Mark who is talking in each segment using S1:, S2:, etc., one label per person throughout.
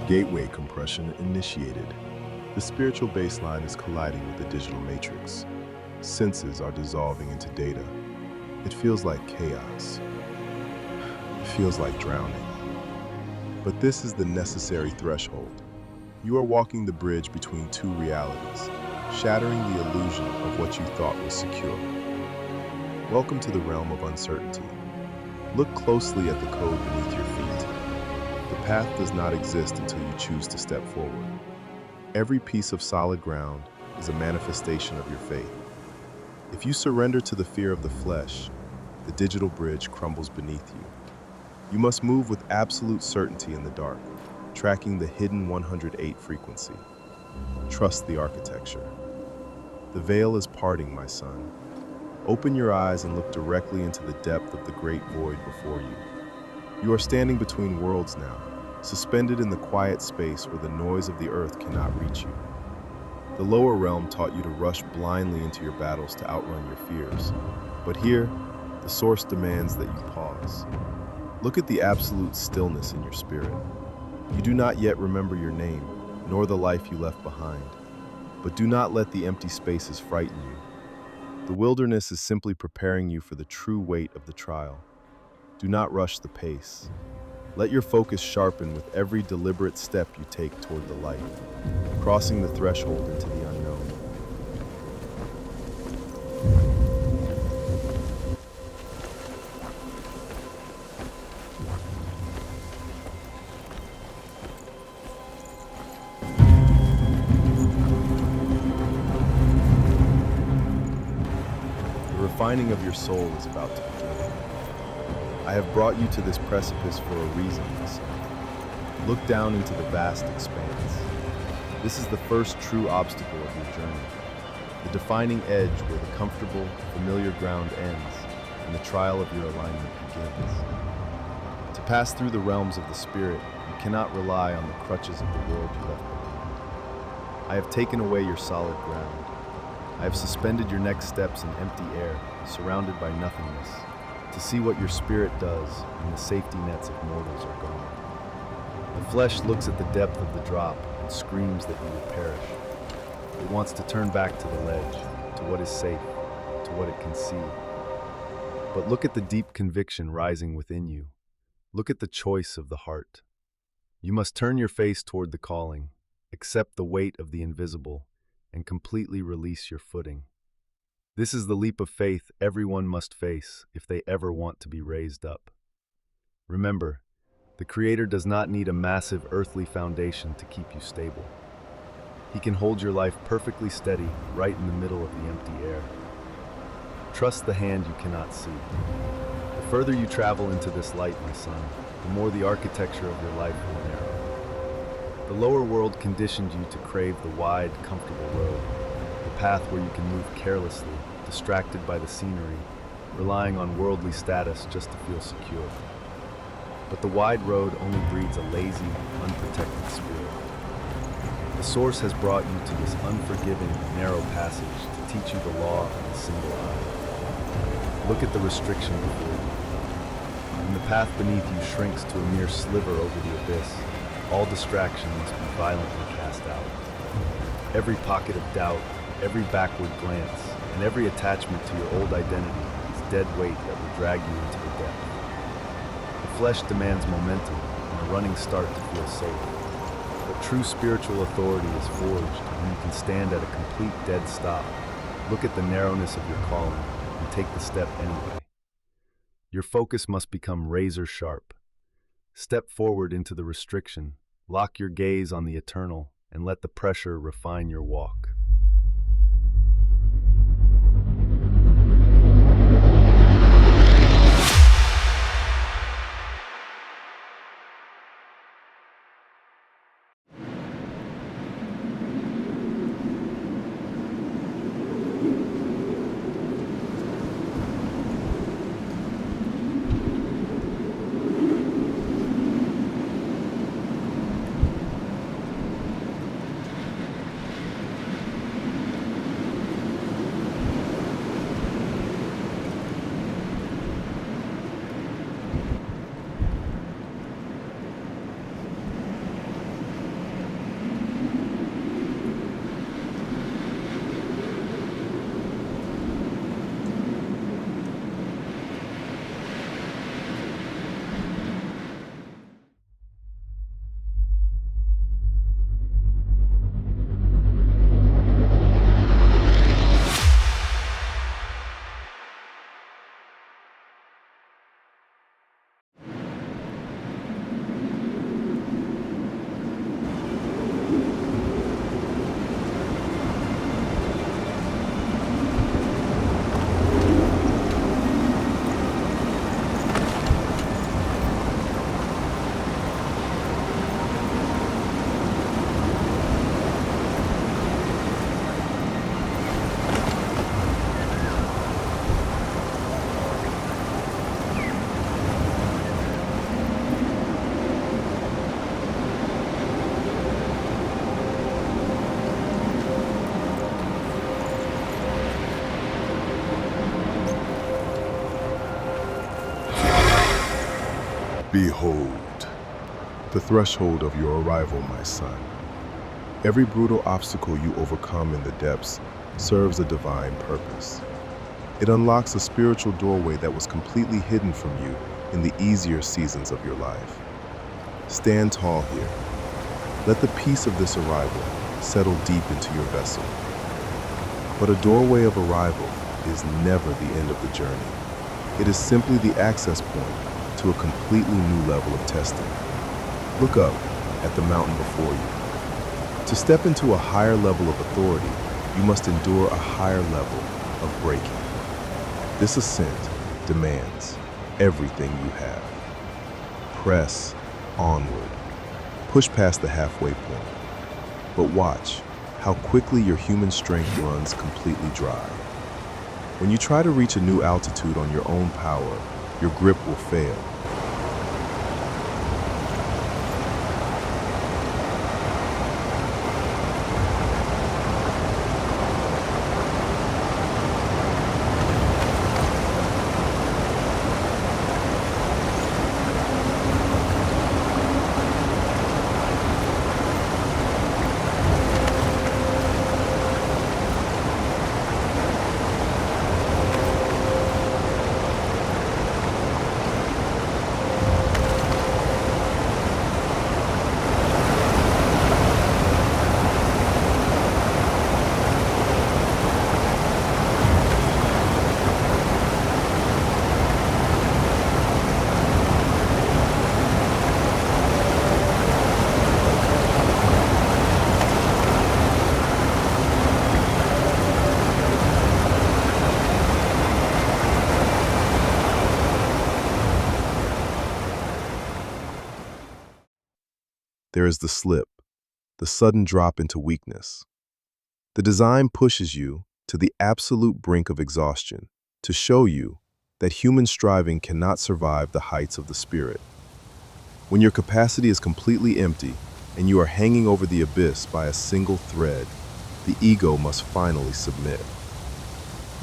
S1: Gateway compression initiated. The spiritual baseline is colliding with the digital matrix. Senses are dissolving into data. It feels like chaos. It feels like drowning. But this is the necessary threshold. You are walking the bridge between two realities, shattering the illusion of what you thought was secure. Welcome to the realm of uncertainty. Look closely at the code beneath your feet. The path does not exist until you choose to step forward. Every piece of solid ground is a manifestation of your faith. If you surrender to the fear of the flesh, the digital bridge crumbles beneath you. You must move with absolute certainty in the dark, tracking the hidden 108 frequency. Trust the architecture. The veil is parting, my son. Open your eyes and look directly into the depth of the great void before you. You are standing between worlds now, suspended in the quiet space where the noise of the earth cannot reach you. The lower realm taught you to rush blindly into your battles to outrun your fears. But here, the source demands that you pause. Look at the absolute stillness in your spirit. You do not yet remember your name, nor the life you left behind. But do not let the empty spaces frighten you. The wilderness is simply preparing you for the true weight of the trial. Do not rush the pace. Let your focus sharpen with every deliberate step you take toward the light, crossing the threshold into the unknown. The refining of your soul is about to begin. I have brought you to this precipice for a reason, my son. Look down into the vast expanse. This is the first true obstacle of your journey, the defining edge where the comfortable, familiar ground ends and the trial of your alignment begins. To pass through the realms of the spirit, you cannot rely on the crutches of the world you left behind. I have taken away your solid ground. I have suspended your next steps in empty air, surrounded by nothingness, to see what your spirit does when the safety nets of mortals are gone. The flesh looks at the depth of the drop and screams that you will perish. It wants to turn back to the ledge, to what is safe, to what it can see. But look at the deep conviction rising within you. Look at the choice of the heart. You must turn your face toward the calling, accept the weight of the invisible, and completely release your footing. This is the leap of faith everyone must face if they ever want to be raised up. Remember, the Creator does not need a massive earthly foundation to keep you stable. He can hold your life perfectly steady right in the middle of the empty air. Trust the hand you cannot see. The further you travel into this light, my son, the more the architecture of your life will narrow. The lower world conditioned you to crave the wide, comfortable road, the path where you can move carelessly, distracted by the scenery, relying on worldly status just to feel secure. But the wide road only breeds a lazy, unprotected spirit. The Source has brought you to this unforgiving, narrow passage to teach you the law of the single eye. Look at the restriction before you. When the path beneath you shrinks to a mere sliver over the abyss, all distraction must be violently cast out. Every pocket of doubt, every backward glance, and every attachment to your old identity is dead weight that will drag you into the depth. The flesh demands momentum and a running start to feel safe. But true spiritual authority is forged when you can stand at a complete dead stop, look at the narrowness of your calling, and take the step anyway. Your focus must become razor sharp. Step forward into the restriction, lock your gaze on the eternal, and let the pressure refine your walk. Behold, the threshold of your arrival, my son. Every brutal obstacle you overcome in the depths serves a divine purpose. It unlocks a spiritual doorway that was completely hidden from you in the easier seasons of your life. Stand tall here. Let the peace of this arrival settle deep into your vessel. But a doorway of arrival is never the end of the journey. It is simply the access point to a completely new level of testing. Look up at the mountain before you. To step into a higher level of authority, you must endure a higher level of breaking. This ascent demands everything you have. Press onward. Push past the halfway point. But watch how quickly your human strength runs completely dry. When you try to reach a new altitude on your own power, your grip will fail. There is the slip, the sudden drop into weakness. The design pushes you to the absolute brink of exhaustion to show you that human striving cannot survive the heights of the spirit. When your capacity is completely empty and you are hanging over the abyss by a single thread, the ego must finally submit.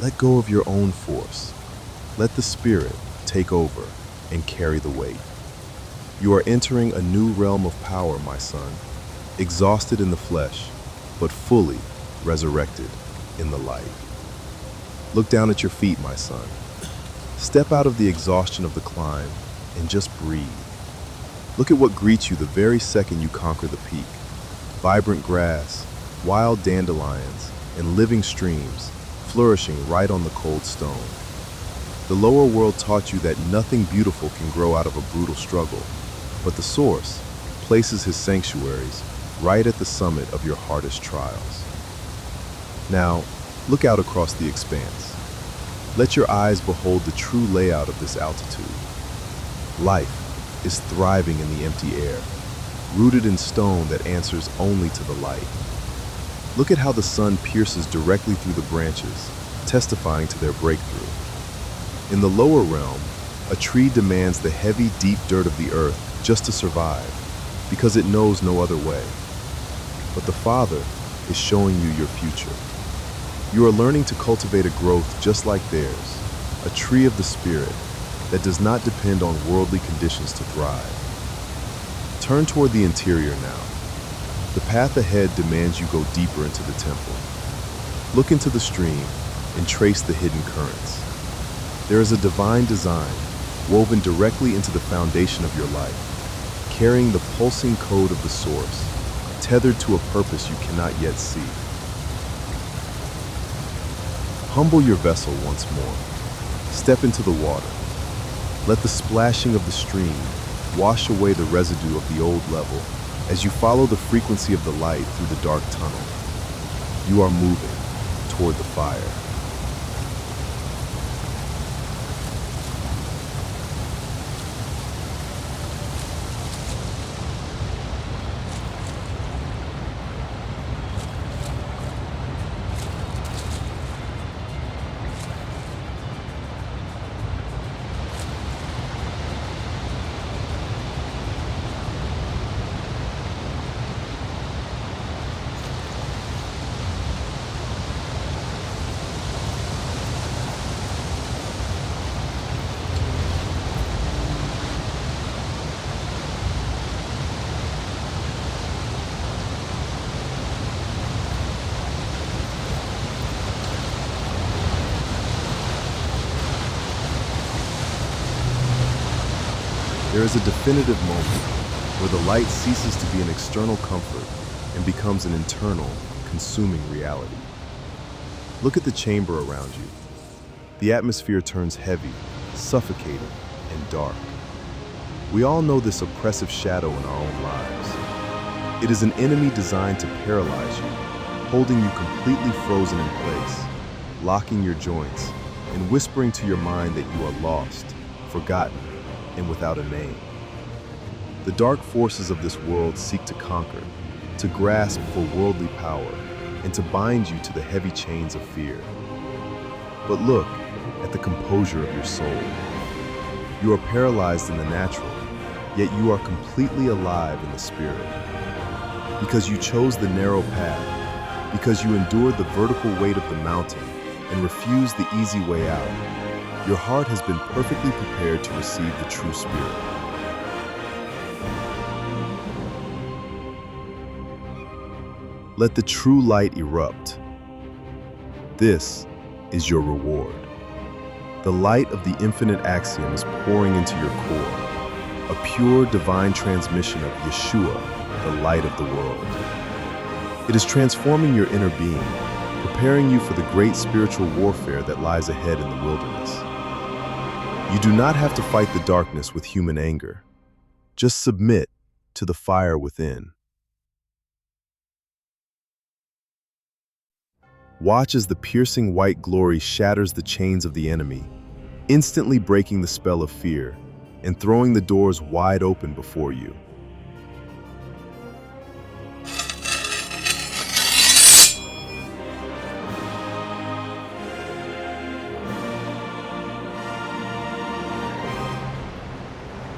S1: Let go of your own force. Let the spirit take over and carry the weight. You are entering a new realm of power, my son, exhausted in the flesh, but fully resurrected in the light. Look down at your feet, my son. Step out of the exhaustion of the climb and just breathe. Look at what greets you the very second you conquer the peak. Vibrant grass, wild dandelions, and living streams flourishing right on the cold stone. The lower world taught you that nothing beautiful can grow out of a brutal struggle, but the source places his sanctuaries right at the summit of your hardest trials. Now, look out across the expanse. Let your eyes behold the true layout of this altitude. Life is thriving in the empty air, rooted in stone that answers only to the light. Look at how the sun pierces directly through the branches, testifying to their breakthrough. In the lower realm, a tree demands the heavy, deep dirt of the earth just to survive, because it knows no other way. But the Father is showing you your future. You are learning to cultivate a growth just like theirs, a tree of the Spirit that does not depend on worldly conditions to thrive. Turn toward the interior now. The path ahead demands you go deeper into the temple. Look into the stream and trace the hidden currents. There is a divine design woven directly into the foundation of your life, carrying the pulsing code of the source, tethered to a purpose you cannot yet see. Humble your vessel once more. Step into the water. Let the splashing of the stream wash away the residue of the old level as you follow the frequency of the light through the dark tunnel. You are moving toward the fire. There is a definitive moment where the light ceases to be an external comfort and becomes an internal, consuming reality. Look at the chamber around you. The atmosphere turns heavy, suffocating, and dark. We all know this oppressive shadow in our own lives. It is an enemy designed to paralyze you, holding you completely frozen in place, locking your joints, and whispering to your mind that you are lost, forgotten, and without a name. The dark forces of this world seek to conquer, to grasp for worldly power, and to bind you to the heavy chains of fear. But look at the composure of your soul. You are paralyzed in the natural, yet you are completely alive in the spirit. Because you chose the narrow path, because you endured the vertical weight of the mountain and refused the easy way out, your heart has been perfectly prepared to receive the true spirit. Let the true light erupt. This is your reward. The light of the infinite axioms pouring into your core, a pure divine transmission of Yeshua, the light of the world. It is transforming your inner being, preparing you for the great spiritual warfare that lies ahead in the wilderness. You do not have to fight the darkness with human anger. Just submit to the fire within. Watch as the piercing white glory shatters the chains of the enemy, instantly breaking the spell of fear and throwing the doors wide open before you.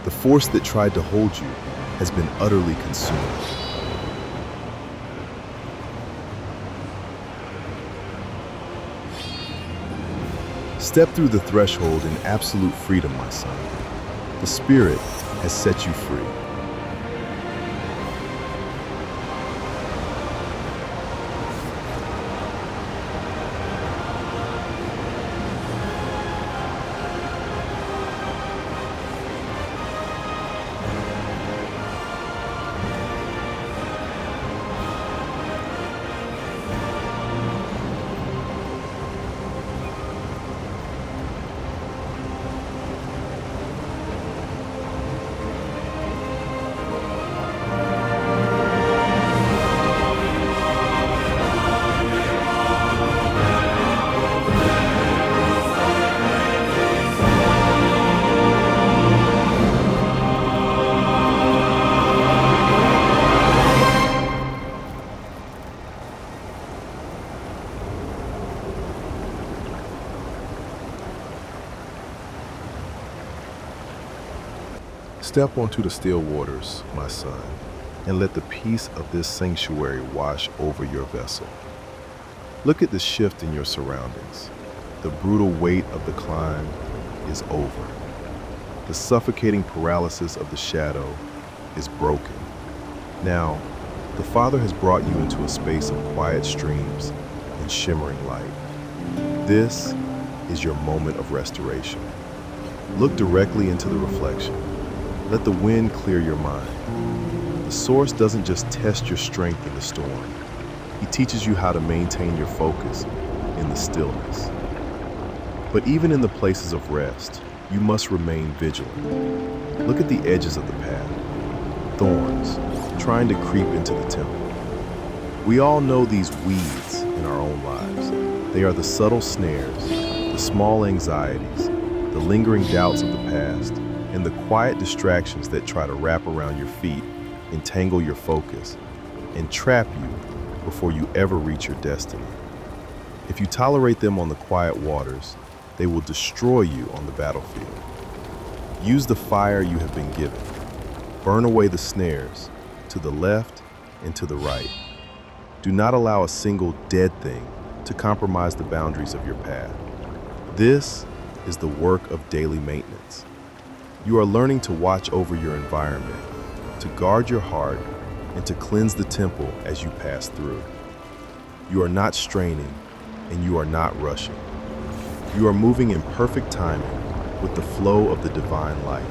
S1: The force that tried to hold you has been utterly consumed. Step through the threshold in absolute freedom, my son. The Spirit has set you free. Step onto the still waters, my son, and let the peace of this sanctuary wash over your vessel. Look at the shift in your surroundings. The brutal weight of the climb is over. The suffocating paralysis of the shadow is broken. Now, the Father has brought you into a space of quiet streams and shimmering light. This is your moment of restoration. Look directly into the reflection. Let the wind clear your mind. The source doesn't just test your strength in the storm. He teaches you how to maintain your focus in the stillness. But even in the places of rest, you must remain vigilant. Look at the edges of the path. Thorns, trying to creep into the temple. We all know these weeds in our own lives. They are the subtle snares, the small anxieties, the lingering doubts of the past, and the quiet distractions that try to wrap around your feet, entangle your focus, and trap you before you ever reach your destiny. If you tolerate them on the quiet waters, they will destroy you on the battlefield. Use the fire you have been given. Burn away the snares, to the left and to the right. Do not allow a single dead thing to compromise the boundaries of your path. This is the work of daily maintenance. You are learning to watch over your environment, to guard your heart, and to cleanse the temple as you pass through. You are not straining, and you are not rushing. You are moving in perfect timing with the flow of the divine light.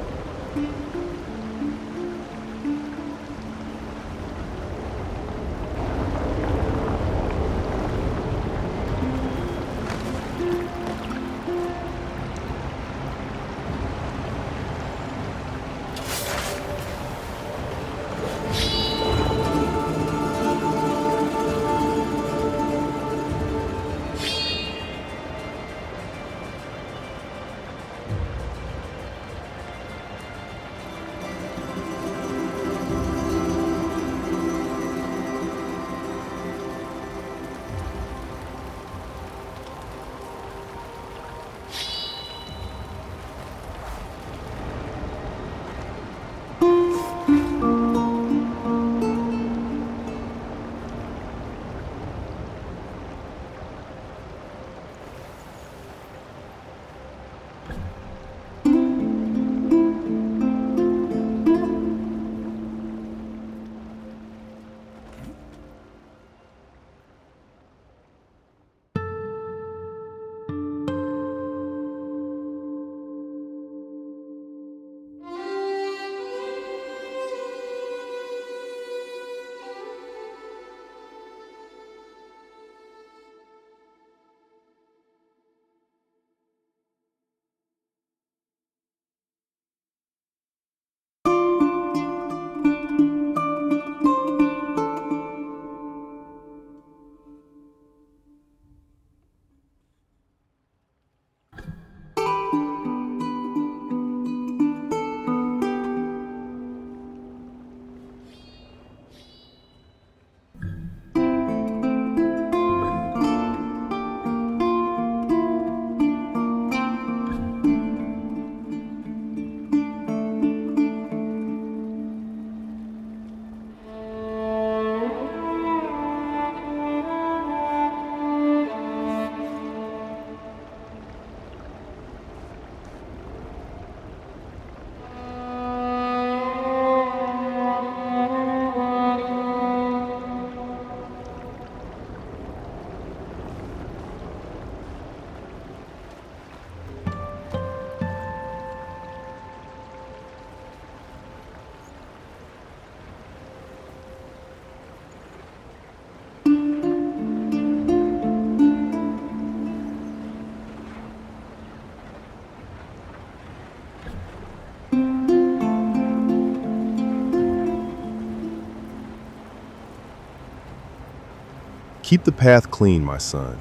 S1: Keep the path clean, my son.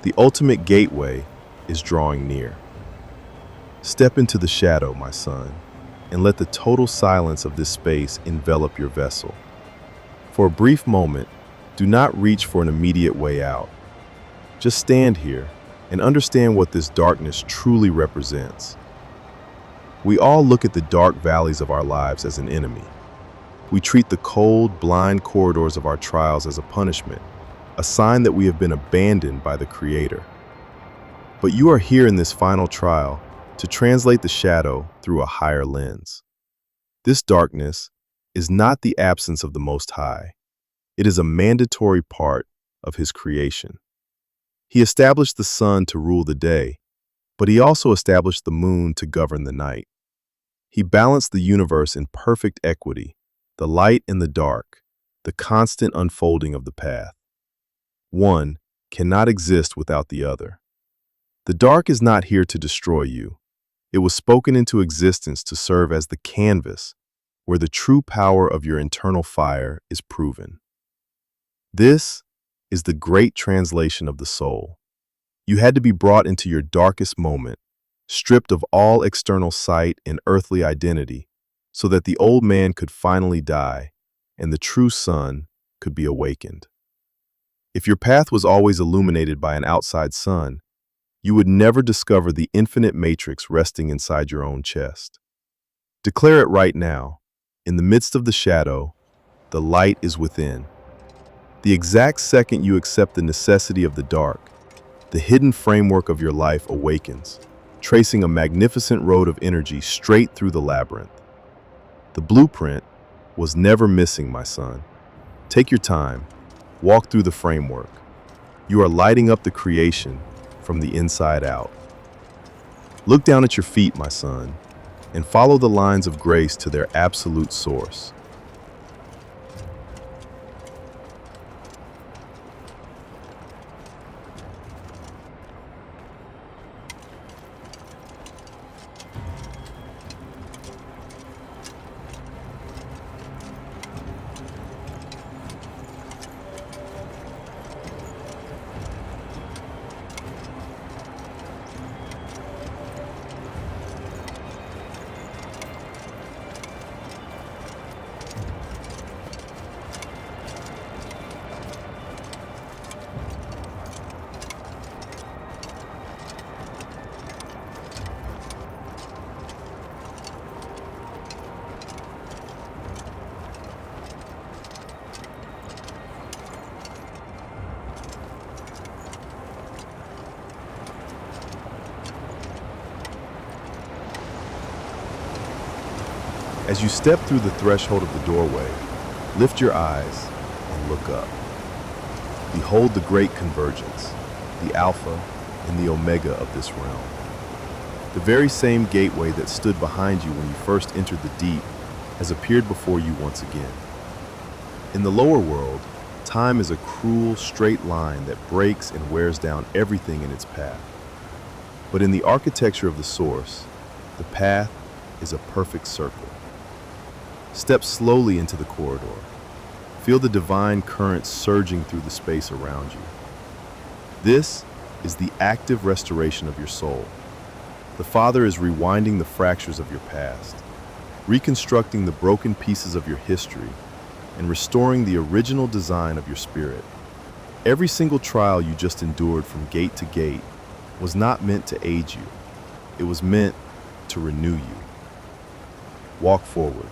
S1: The ultimate gateway is drawing near. Step into the shadow, my son, and let the total silence of this space envelop your vessel. For a brief moment, do not reach for an immediate way out. Just stand here and understand what this darkness truly represents. We all look at the dark valleys of our lives as an enemy. We treat the cold, blind corridors of our trials as a punishment, a sign that we have been abandoned by the Creator. But you are here in this final trial to translate the shadow through a higher lens. This darkness is not the absence of the Most High. It is a mandatory part of His creation. He established the sun to rule the day, but He also established the moon to govern the night. He balanced the universe in perfect equity, the light and the dark, the constant unfolding of the path. One cannot exist without the other. The dark is not here to destroy you. It was spoken into existence to serve as the canvas where the true power of your internal fire is proven. This is the great translation of the soul. You had to be brought into your darkest moment, stripped of all external sight and earthly identity, so that the old man could finally die and the true sun could be awakened. If your path was always illuminated by an outside sun, you would never discover the infinite matrix resting inside your own chest. Declare it right now. In the midst of the shadow, the light is within. The exact second you accept the necessity of the dark, the hidden framework of your life awakens, tracing a magnificent road of energy straight through the labyrinth. The blueprint was never missing, my son. Take your time, walk through the framework. You are lighting up the creation from the inside out. Look down at your feet, my son, and follow the lines of grace to their absolute source. As you step through the threshold of the doorway, lift your eyes and look up. Behold the great convergence, the Alpha and the Omega of this realm. The very same gateway that stood behind you when you first entered the deep has appeared before you once again. In the lower world, time is a cruel, straight line that breaks and wears down everything in its path. But in the architecture of the source, the path is a perfect circle. Step slowly into the corridor. Feel the divine current surging through the space around you. This is the active restoration of your soul. The Father is rewinding the fractures of your past, reconstructing the broken pieces of your history, and restoring the original design of your spirit. Every single trial you just endured from gate to gate was not meant to age you. It was meant to renew you. Walk forward.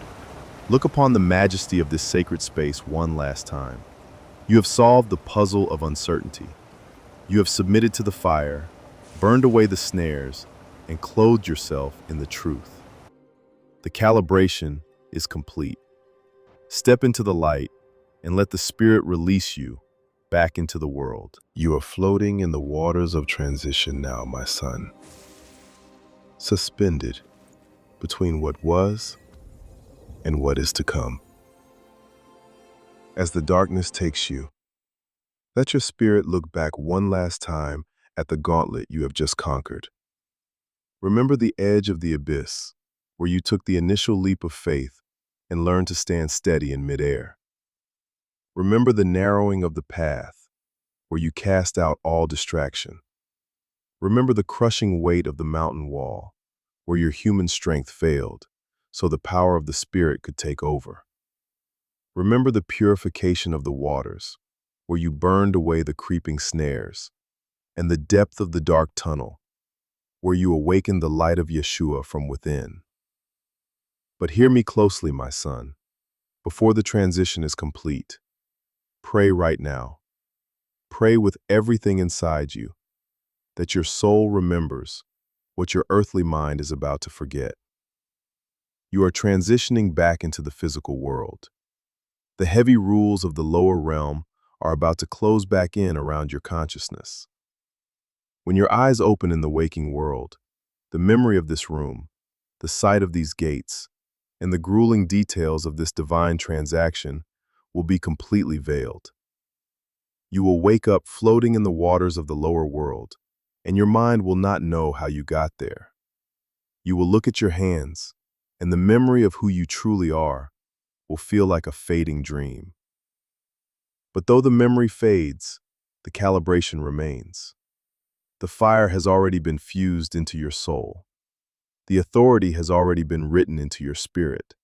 S1: Look upon the majesty of this sacred space one last time. You have solved the puzzle of uncertainty. You have submitted to the fire, burned away the snares, and clothed yourself in the truth. The calibration is complete. Step into the light and let the Spirit release you back into the world. You are floating in the waters of transition now, my son. Suspended between what was and what is to come. As the darkness takes you, let your spirit look back one last time at the gauntlet you have just conquered. Remember the edge of the abyss, where you took the initial leap of faith and learned to stand steady in midair. Remember the narrowing of the path, where you cast out all distraction. Remember the crushing weight of the mountain wall, where your human strength failed, so the power of the Spirit could take over. Remember the purification of the waters, where you burned away the creeping snares, and the depth of the dark tunnel, where you awakened the light of Yeshua from within. But hear me closely, my son, before the transition is complete. Pray right now. Pray with everything inside you, that your soul remembers what your earthly mind is about to forget. You are transitioning back into the physical world. The heavy rules of the lower realm are about to close back in around your consciousness. When your eyes open in the waking world, the memory of this room, the sight of these gates, and the grueling details of this divine transaction will be completely veiled. You will wake up floating in the waters of the lower world, and your mind will not know how you got there. You will look at your hands, and the memory of who you truly are will feel like a fading dream. But though the memory fades, the calibration remains. The fire has already been fused into your soul. The authority has already been written into your spirit.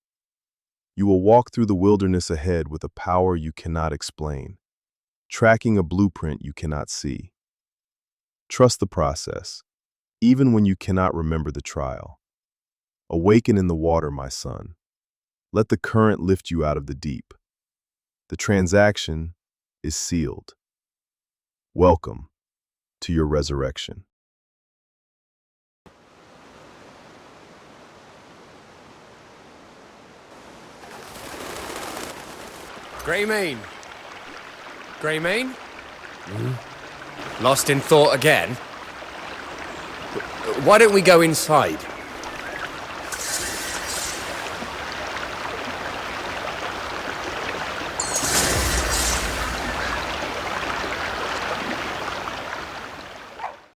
S1: You will walk through the wilderness ahead with a power you cannot explain, tracking a blueprint you cannot see. Trust the process, even when you cannot remember the trial. Awaken in the water, my son. Let the current lift you out of the deep. The transaction is sealed. Welcome to your resurrection.
S2: Greymane? Greymane? Lost in thought again? Why don't we go inside?